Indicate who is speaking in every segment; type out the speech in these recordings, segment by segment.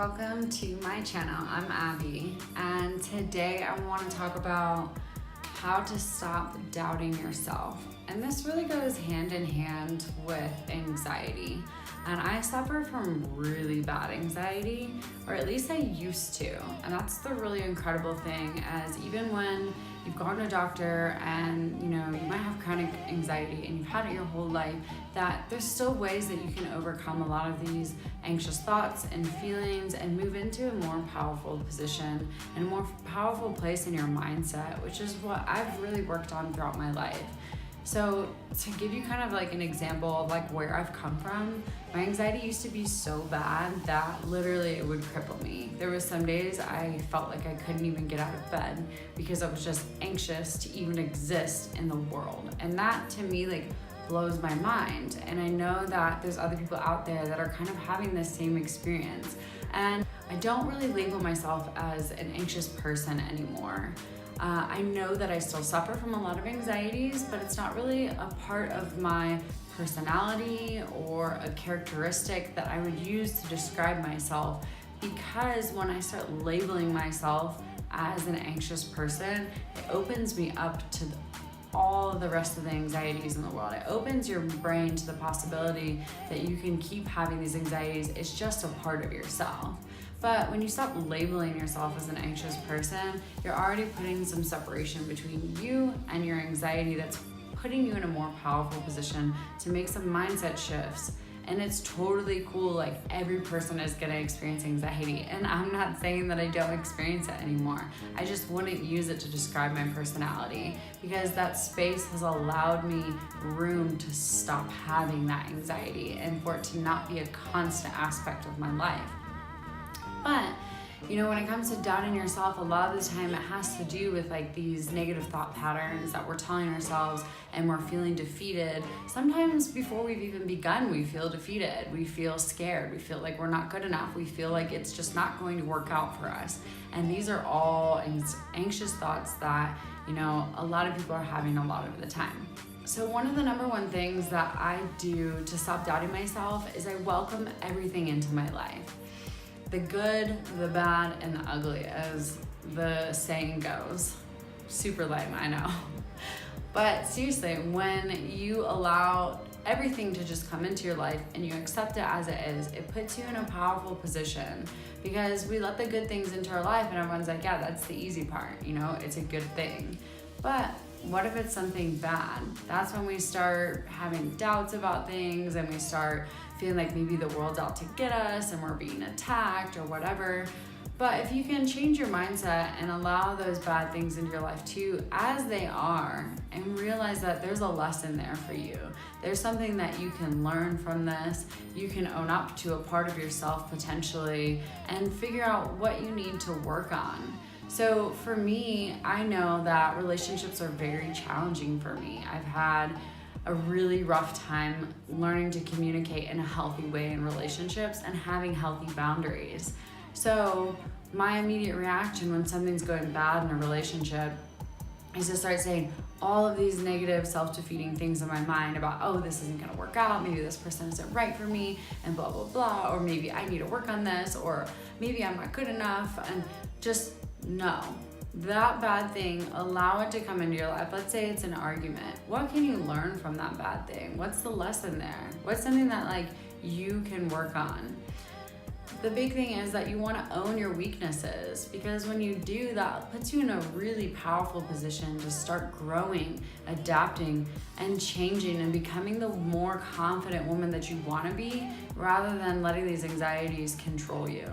Speaker 1: welcome to my channel. I'm Abby, and today I want to talk about how to stop doubting yourself. And this really goes hand in hand with anxiety. And I suffer from really bad anxiety, or at least I used to. And that's the really incredible thing, as even when you've gone to a doctor and you might have chronic anxiety and you've had it your whole life, that there's still ways that you can overcome a lot of these anxious thoughts and feelings and move into a more powerful position and a more powerful place in your mindset, which is what I've really worked on throughout my life. So to give you kind of like an example of like where I've come from, my anxiety used to be so bad that literally it would cripple me. There was some days I felt like I couldn't even get out of bed because I was just anxious to even exist in the world. And that to me like blows my mind. And I know that there's other people out there that are kind of having the same experience. And I don't really label myself as an anxious person anymore. I know that I still suffer from a lot of anxieties, but it's not really a part of my personality or a characteristic that I would use to describe myself, because when I start labeling myself as an anxious person, it opens me up to all the rest of the anxieties in the world. It opens your brain to the possibility that you can keep having these anxieties. It's just a part of yourself. But when you stop labeling yourself as an anxious person, you're already putting some separation between you and your anxiety that's putting you in a more powerful position to make some mindset shifts. And it's totally cool, like every person is gonna experience anxiety. And I'm not saying that I don't experience it anymore. I just wouldn't use it to describe my personality, because that space has allowed me room to stop having that anxiety and for it to not be a constant aspect of my life. But when it comes to doubting yourself, a lot of the time it has to do with like these negative thought patterns that we're telling ourselves, and we're feeling defeated. Sometimes before we've even begun, we feel defeated. We feel scared. We feel like we're not good enough. We feel like it's just not going to work out for us. And these are all anxious thoughts that, a lot of people are having a lot of the time. So one of the number one things that I do to stop doubting myself is I welcome everything into my life. The good, the bad, and the ugly, as the saying goes. Super lame, I know. But seriously, when you allow everything to just come into your life and you accept it as it is, it puts you in a powerful position, because we let the good things into our life and everyone's like, yeah, that's the easy part, it's a good thing. But what if it's something bad? That's when we start having doubts about things and we start feeling like maybe the world's out to get us and we're being attacked or whatever. But if you can change your mindset and allow those bad things into your life too, as they are, and realize that there's a lesson there for you. There's something that you can learn from this. You can own up to a part of yourself potentially and figure out what you need to work on. So for me, I know that relationships are very challenging for me. I've had a really rough time learning to communicate in a healthy way in relationships and having healthy boundaries. So my immediate reaction when something's going bad in a relationship is to start saying all of these negative self-defeating things in my mind about, oh, this isn't gonna work out, maybe this person isn't right for me, and blah, blah, blah, or maybe I need to work on this, or maybe I'm not good enough, and just no. That bad thing, allow it to come into your life. Let's say it's an argument. What can you learn from that bad thing? What's the lesson there? What's something that like you can work on? The big thing is that you want to own your weaknesses, because when you do, that puts you in a really powerful position to start growing, adapting, and changing and becoming the more confident woman that you want to be, rather than letting these anxieties control you.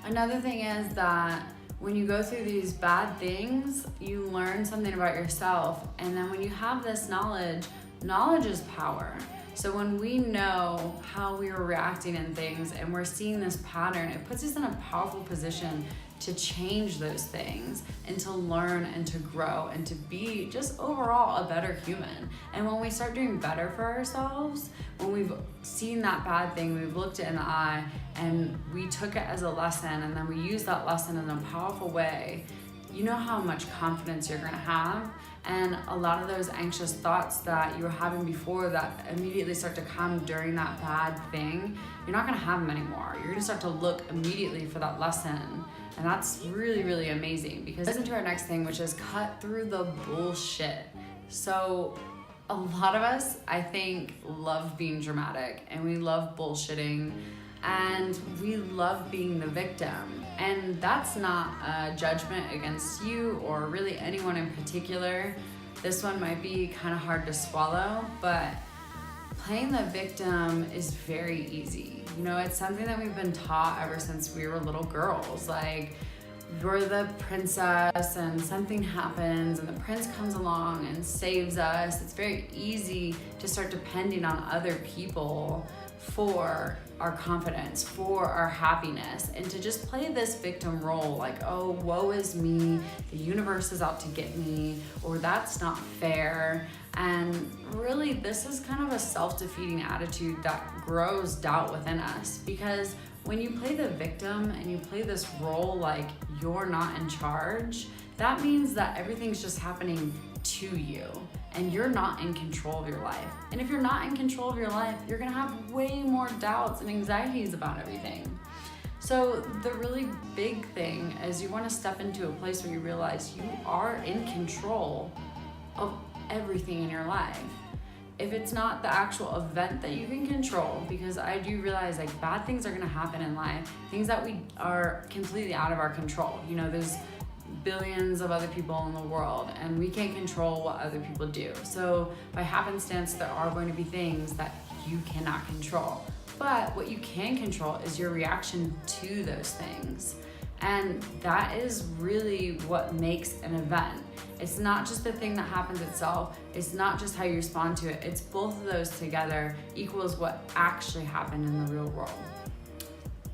Speaker 1: Another thing is that when you go through these bad things, you learn something about yourself. And then when you have this knowledge is power. So when we know how we are reacting in things and we're seeing this pattern, it puts us in a powerful position to change those things and to learn and to grow and to be just overall a better human. And when we start doing better for ourselves, when we've seen that bad thing, we've looked it in the eye and we took it as a lesson, and then we use that lesson in a powerful way, you know how much confidence you're gonna have, and a lot of those anxious thoughts that you were having before that immediately start to come during that bad thing, you're not gonna have them anymore. You're gonna start to look immediately for that lesson. And that's really, really amazing, because listen to our next thing, which is cut through the bullshit. So a lot of us, I think, love being dramatic, and we love bullshitting, and we love being the victim. And that's not a judgment against you or really anyone in particular. This one might be kind of hard to swallow, but playing the victim is very easy. You know, it's something that we've been taught ever since we were little girls. Like, you're the princess and something happens and the prince comes along and saves us. It's very easy to start depending on other people for our confidence, for our happiness, and to just play this victim role, like, oh, woe is me, the universe is out to get me, or that's not fair. And really, this is kind of a self-defeating attitude that grows doubt within us, because when you play the victim and you play this role like you're not in charge, that means that everything's just happening to you and you're not in control of your life. And if you're not in control of your life, you're gonna have way more doubts and anxieties about everything. So the really big thing is you wanna step into a place where you realize you are in control of everything in your life. If it's not the actual event that you can control, because I do realize like bad things are gonna happen in life, things that we are completely out of our control. You know, there's billions of other people in the world and we can't control what other people do. So by happenstance, there are going to be things that you cannot control. But what you can control is your reaction to those things. And that is really what makes an event. It's not just the thing that happens itself. It's not just how you respond to it. It's both of those together equals what actually happened in the real world.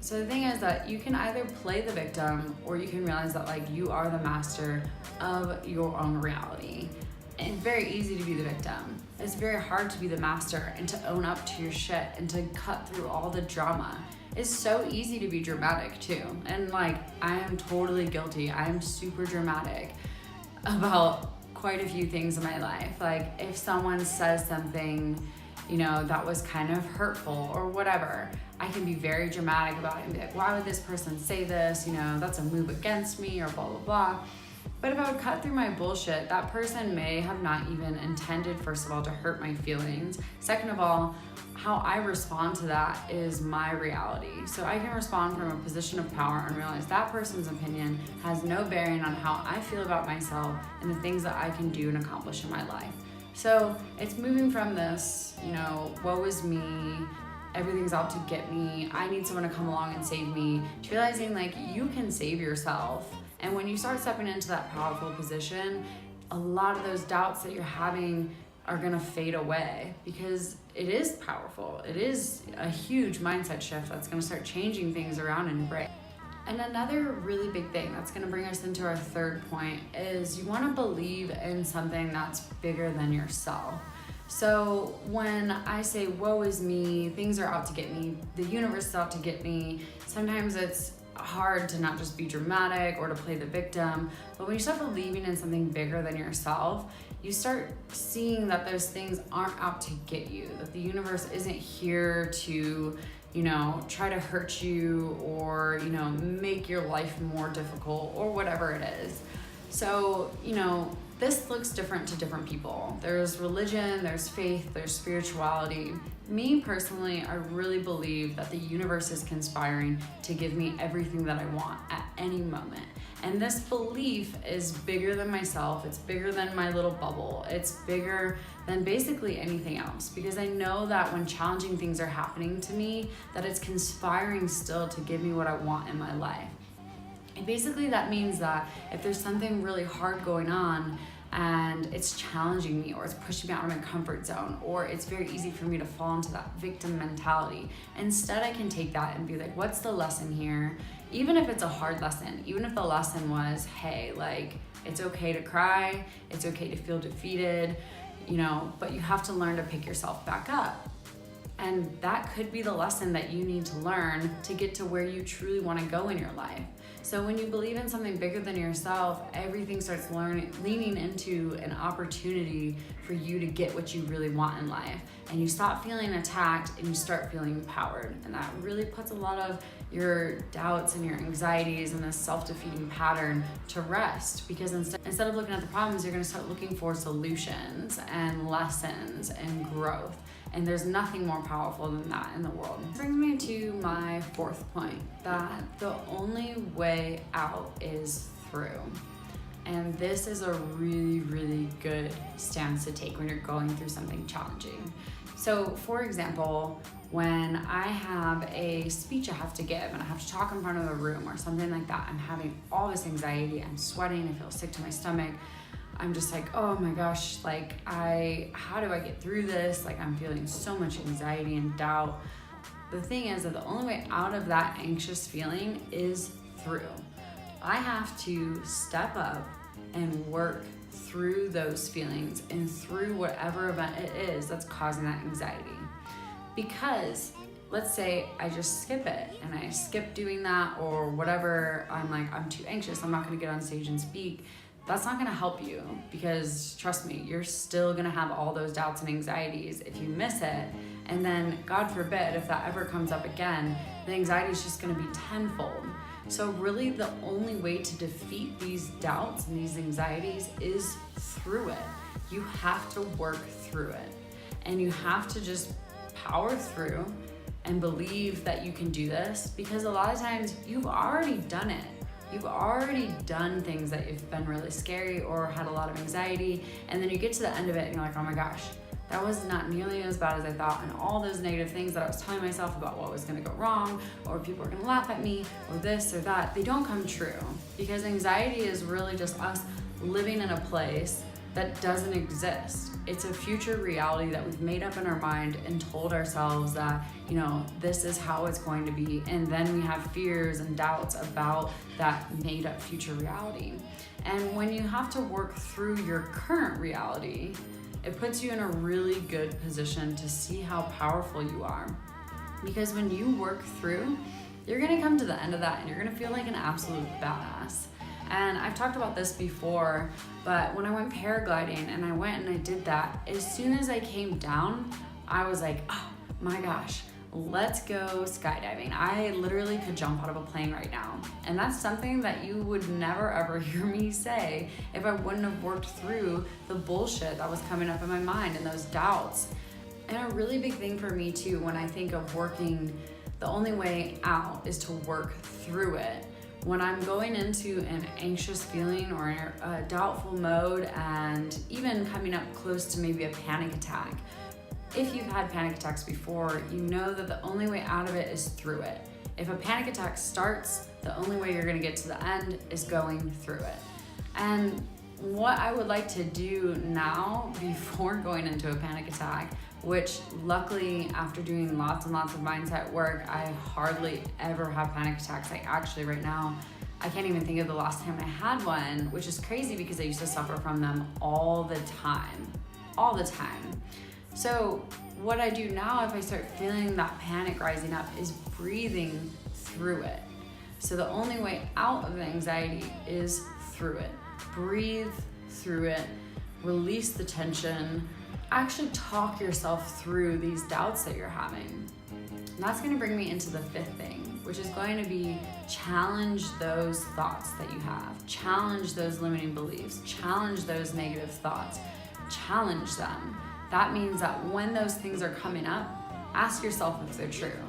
Speaker 1: So the thing is that you can either play the victim or you can realize that like you are the master of your own reality. And it's very easy to be the victim. It's very hard to be the master and to own up to your shit and to cut through all the drama. It's so easy to be dramatic too. And like, I am totally guilty. I am super dramatic about quite a few things in my life. Like if someone says something, you know, that was kind of hurtful or whatever, I can be very dramatic about it and be like, why would this person say this? You know, that's a move against me or blah, blah, blah. But if I would cut through my bullshit, that person may have not even intended, first of all, to hurt my feelings. Second of all, how I respond to that is my reality. So I can respond from a position of power and realize that person's opinion has no bearing on how I feel about myself and the things that I can do and accomplish in my life. So it's moving from this, you know, woe is me, everything's out to get me, I need someone to come along and save me, to realizing like you can save yourself. And when you start stepping into that powerful position, a lot of those doubts that you're having are gonna fade away because it is powerful. It is a huge mindset shift that's gonna start changing things around in your brain. And another really big thing that's gonna bring us into our third point is you wanna believe in something that's bigger than yourself. So when I say, woe is me, things are out to get me, the universe is out to get me, sometimes it's hard to not just be dramatic or to play the victim, but when you start believing in something bigger than yourself, you start seeing that those things aren't out to get you, that the universe isn't here to, you know, try to hurt you or, you know, make your life more difficult or whatever it is. So, you know, this looks different to different people. There's religion, there's faith, there's spirituality. Me personally, I really believe that the universe is conspiring to give me everything that I want at any moment. And this belief is bigger than myself. It's bigger than my little bubble. It's bigger than basically anything else, because I know that when challenging things are happening to me, that it's conspiring still to give me what I want in my life. And basically that means that if there's something really hard going on and it's challenging me or it's pushing me out of my comfort zone, or it's very easy for me to fall into that victim mentality, instead I can take that and be like, what's the lesson here? Even if it's a hard lesson, even if the lesson was, hey, like, it's okay to cry, it's okay to feel defeated, you know, but you have to learn to pick yourself back up. And that could be the lesson that you need to learn to get to where you truly want to go in your life. So when you believe in something bigger than yourself, everything starts leaning into an opportunity for you to get what you really want in life. And you stop feeling attacked and you start feeling empowered. And that really puts a lot of your doubts and your anxieties and this self-defeating pattern to rest, because instead of looking at the problems, you're going to start looking for solutions and lessons and growth. And there's nothing more powerful than that in the world. This brings me to my fourth point, that the only way out is through. And this is a really, really good stance to take when you're going through something challenging. So for example, when I have a speech I have to give and I have to talk in front of a room or something like that, I'm having all this anxiety, I'm sweating, I feel sick to my stomach. I'm just like, oh my gosh, like how do I get through this? Like I'm feeling so much anxiety and doubt. The thing is that the only way out of that anxious feeling is through. I have to step up and work through those feelings and through whatever event it is that's causing that anxiety. Because let's say I just skip it and I skip doing that or whatever, I'm like, I'm too anxious, I'm not gonna get on stage and speak. That's not gonna help you, because trust me, you're still gonna have all those doubts and anxieties if you miss it. And then God forbid, if that ever comes up again, the anxiety is just gonna be tenfold. So really the only way to defeat these doubts and these anxieties is through it. You have to work through it. And you have to just power through and believe that you can do this, because a lot of times you've already done it. You've already done things that have been really scary or had a lot of anxiety, and then you get to the end of it and you're like, oh my gosh, that was not nearly as bad as I thought, and all those negative things that I was telling myself about what was gonna go wrong, or people are gonna laugh at me, or this or that, they don't come true. Because anxiety is really just us living in a place that doesn't exist. It's a future reality that we've made up in our mind and told ourselves that, you know, this is how it's going to be. And then we have fears and doubts about that made up future reality. And when you have to work through your current reality, it puts you in a really good position to see how powerful you are. Because when you work through, you're gonna come to the end of that and you're gonna feel like an absolute badass. And I've talked about this before, but when I went paragliding and I went and I did that, as soon as I came down, I was like, oh my gosh, let's go skydiving. I literally could jump out of a plane right now. And that's something that you would never ever hear me say if I wouldn't have worked through the bullshit that was coming up in my mind and those doubts. And a really big thing for me too, when I think of working, the only way out is to work through it. When I'm going into an anxious feeling or a doubtful mode, and even coming up close to maybe a panic attack, if you've had panic attacks before, you know that the only way out of it is through it. If a panic attack starts, the only way you're gonna get to the end is going through it. And what I would like to do now before going into a panic attack, which luckily after doing lots and lots of mindset work, I hardly ever have panic attacks. I actually right now, I can't even think of the last time I had one, which is crazy because I used to suffer from them all the time. So what I do now if I start feeling that panic rising up is breathing through it. So the only way out of the anxiety is through it. Breathe through it, release the tension, actually talk yourself through these doubts that you're having. And that's gonna bring me into the fifth thing, which is going to be challenge those thoughts that you have. Challenge those limiting beliefs, challenge those negative thoughts, challenge them. That means that when those things are coming up, ask yourself if they're true.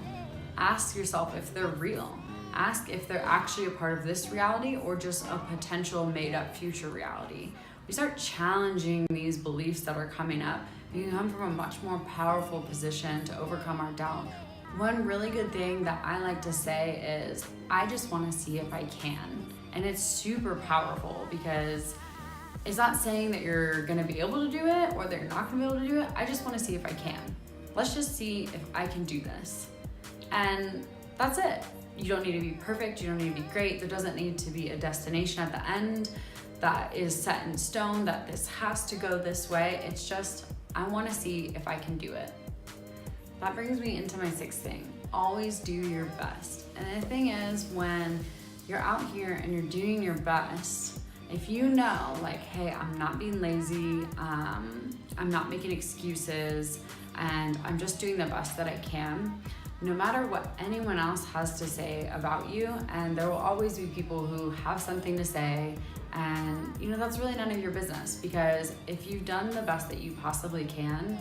Speaker 1: Ask yourself if they're real. Ask if they're actually a part of this reality or just a potential made up future reality. We start challenging these beliefs that are coming up, we can come from a much more powerful position to overcome our doubt. One really good thing that I like to say is, I just want to see if I can. And it's super powerful because it's not saying that you're going to be able to do it or that you're not going to be able to do it. I just want to see if I can. Let's just see if I can do this. And that's it. You don't need to be perfect. You don't need to be great. There doesn't need to be a destination at the end that is set in stone, that this has to go this way. It's just, I want to see if I can do it. That brings me into my sixth thing. Always do your best. And the thing is, when you're out here and you're doing your best, if you know, like, hey, I'm not being lazy, I'm not making excuses, and I'm just doing the best that I can, no matter what anyone else has to say about you, and there will always be people who have something to say, and that's really none of your business, because if you've done the best that you possibly can,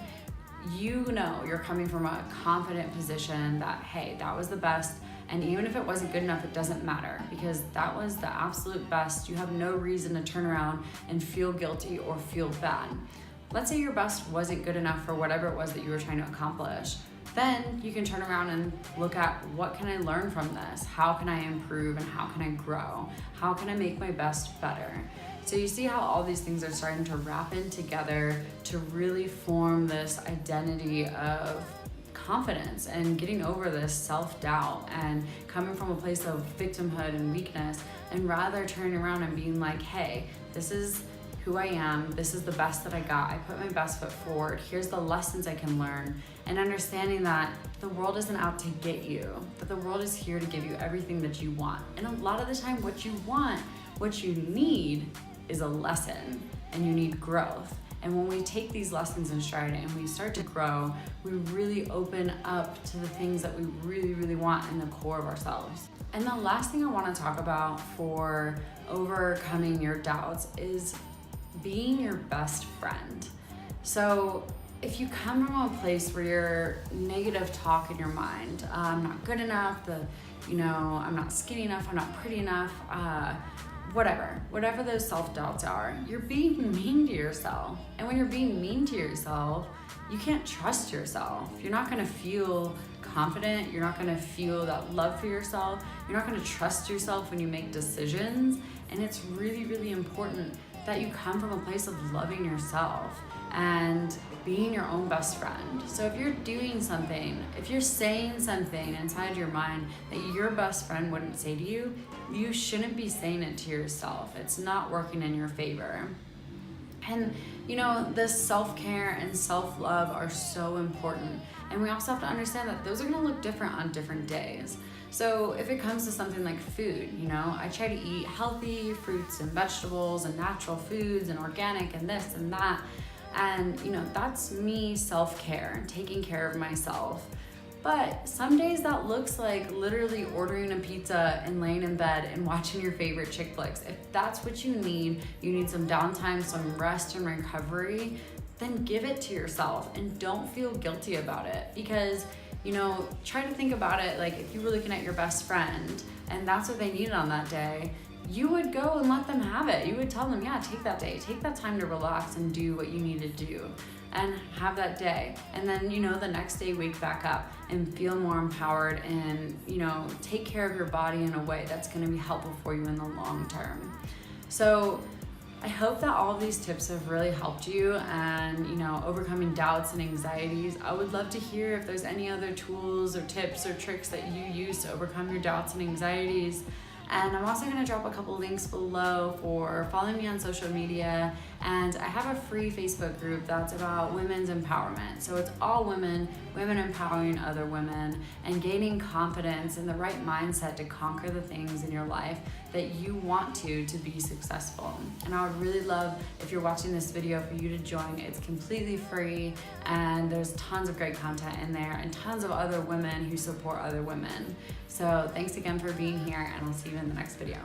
Speaker 1: you're coming from a confident position that, hey, that was the best, and even if it wasn't good enough, it doesn't matter, because that was the absolute best. You have no reason to turn around and feel guilty or feel bad. Let's say your best wasn't good enough for whatever it was that you were trying to accomplish. Then you can turn around and look at, what can I learn from this? How can I improve and how can I grow? How can I make my best better? So you see how all these things are starting to wrap in together to really form this identity of confidence and getting over this self-doubt and coming from a place of victimhood and weakness, and rather turning around and being like, hey, this is who I am, this is the best that I got, I put my best foot forward, here's the lessons I can learn, and understanding that the world isn't out to get you, but the world is here to give you everything that you want. And a lot of the time what you want, what you need, is a lesson, and you need growth. And when we take these lessons in stride and we start to grow, we really open up to the things that we really, really want in the core of ourselves. And the last thing I want to talk about for overcoming your doubts is being your best friend. So if you come from a place where you're negative talk in your mind, I'm not good enough, I'm not skinny enough, I'm not pretty enough, whatever those self-doubts are, you're being mean to yourself. And when you're being mean to yourself, you can't trust yourself. You're not gonna feel confident, you're not gonna feel that love for yourself, you're not gonna trust yourself when you make decisions. And it's really, really important that you come from a place of loving yourself and being your own best friend. So if you're doing something, if you're saying something inside your mind that your best friend wouldn't say to you, you shouldn't be saying it to yourself. It's not working in your favor. And this self-care and self-love are so important. And we also have to understand that those are gonna look different on different days. So if it comes to something like food, I try to eat healthy fruits and vegetables and natural foods and organic and this and that. And that's me self-care and taking care of myself. But some days that looks like literally ordering a pizza and laying in bed and watching your favorite chick flicks. If that's what you need some downtime, some rest and recovery, then give it to yourself and don't feel guilty about it. Because try to think about it like if you were looking at your best friend and that's what they needed on that day, you would go and let them have it. You would tell them, yeah, take that day, take that time to relax and do what you need to do and have that day. And then, the next day wake back up and feel more empowered and, take care of your body in a way that's gonna be helpful for you in the long term. So I hope that all of these tips have really helped you and, overcoming doubts and anxieties. I would love to hear if there's any other tools or tips or tricks that you use to overcome your doubts and anxieties. And I'm also gonna drop a couple links below for following me on social media. And I have a free Facebook group that's about women's empowerment. So it's all women empowering other women and gaining confidence and the right mindset to conquer the things in your life that you want to be successful. And I would really love if you're watching this video for you to join. It's completely free and there's tons of great content in there and tons of other women who support other women. So thanks again for being here and I'll see you in the next video.